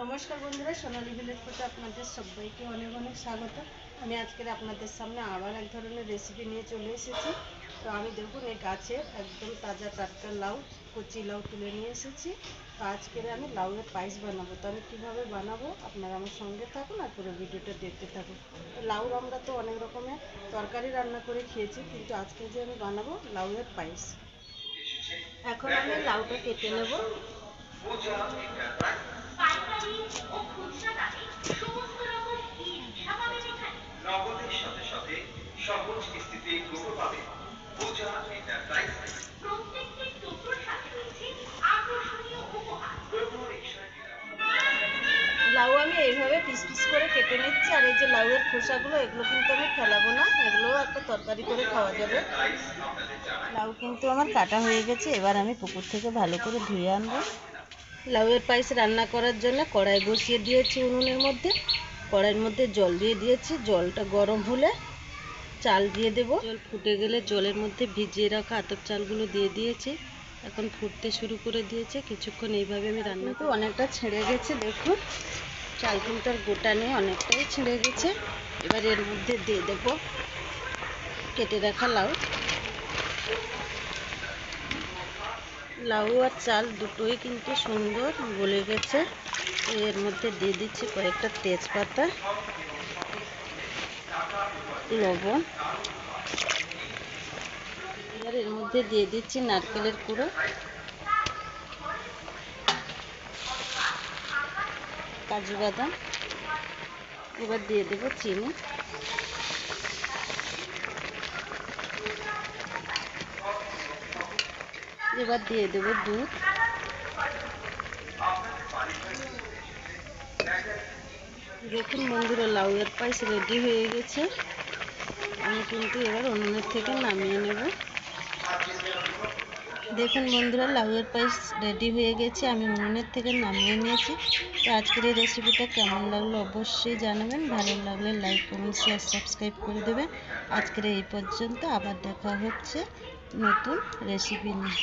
নমস্কার বন্ধুরা, সোনালী ভিলেজ ফুডে আপনাদের সবাইকে অনেক অনেক স্বাগত। আমি আজকে আপনাদের সামনে আবার এক ধরনের রেসিপি নিয়ে চলে এসেছি। তো আমি দেখুন এই গাছে একদম তাজা টাটকা লাউ, কচি লাউ তুলে নিয়ে এসেছি। তো আজকে আমি লাউয়ের পায়েস বানাবো। তো আমি কীভাবে বানাবো আপনারা আমার সঙ্গে থাকুন আর পুরো ভিডিওটা দেখতে থাকুন। তো লাউর আমরা তো অনেক রকমের তরকারি রান্না করে খেয়েছি, কিন্তু আজকে যে আমি বানাবো লাউয়ের পায়েস। এখন আমি লাউটা কেটে নেব। নগদের সাথে সাথে সহজ কিস্তিতে গ্রুপও পাবে। পূজা এন্টারপ্রাইজ প্রত্যেকটি টুকরোর সাথে রয়েছে আকর্ষণীয় উপহার। লাউ আমি এইভাবে পিস পিস করে কেটে নিচ্ছি। আর এই যে লাউয়ের খোসাগুলো, এগুলো কিন্তু আমি ফেলাবো না, এগুলোও একটা তরকারি করে খাওয়া যাবে। লাউ কিন্তু আমার কাটা হয়ে গেছে, এবার আমি পুকুর থেকে ভালো করে ধুয়ে আনবো। লাউয়ের পায়েস রান্না করার জন্য কড়াই বসিয়ে দিয়েছি উনুনের মধ্যে। কড়াইয়ের মধ্যে জল দিয়ে দিয়েছি। জলটা গরম হলে চাল দিয়ে দেব। জল ফুটে গেলে জলের মধ্যে ভিজিয়ে রাখা আতপ চালগুলো দিয়ে দিয়েছি। এখন ফুটতে শুরু করে দিয়েছে। কিছুক্ষণ এইভাবে আমি রান্না করব। অনেকটা ছেড়ে গেছে, দেখুন চাল কিন্তু আর গোটা নেই, অনেকটাই ছেড়ে গেছে। এবার এর মধ্যে দিয়ে দেব কেটে রাখা লাউ। লাউ আর চাল দুটোই কিন্তু সুন্দর গলে গেছে। এর মধ্যে দিয়ে দিচ্ছি কয়েকটা তেজপাতা, লবণ। এবার এর মধ্যে দিয়ে দিচ্ছি নারকেলের কুড়ো, কাজু বাদাম। এবার দিয়ে দেব চিনি। এবার দিয়ে দেব দুধ। দেখুন বন্ধুরা, লাউয়ের পায়েস রেডি হয়ে গেছে। আমি কিন্তু এবার উনুনের থেকে নামিয়ে নেব। দেখুন বন্ধুরা, লাউয়ের পায়েস রেডি হয়ে গেছে, আমি উনুনের থেকে নামিয়ে নিয়েছি। তো আজকের এই রেসিপিটা কেমন লাগলো অবশ্যই জানাবেন। ভালো লাগলে লাইক, কমেন্ট, শেয়ার, সাবস্ক্রাইব করে দেবেন। আজকের এই পর্যন্ত, আবার দেখা হচ্ছে নতুন রেসিপি নিয়ে।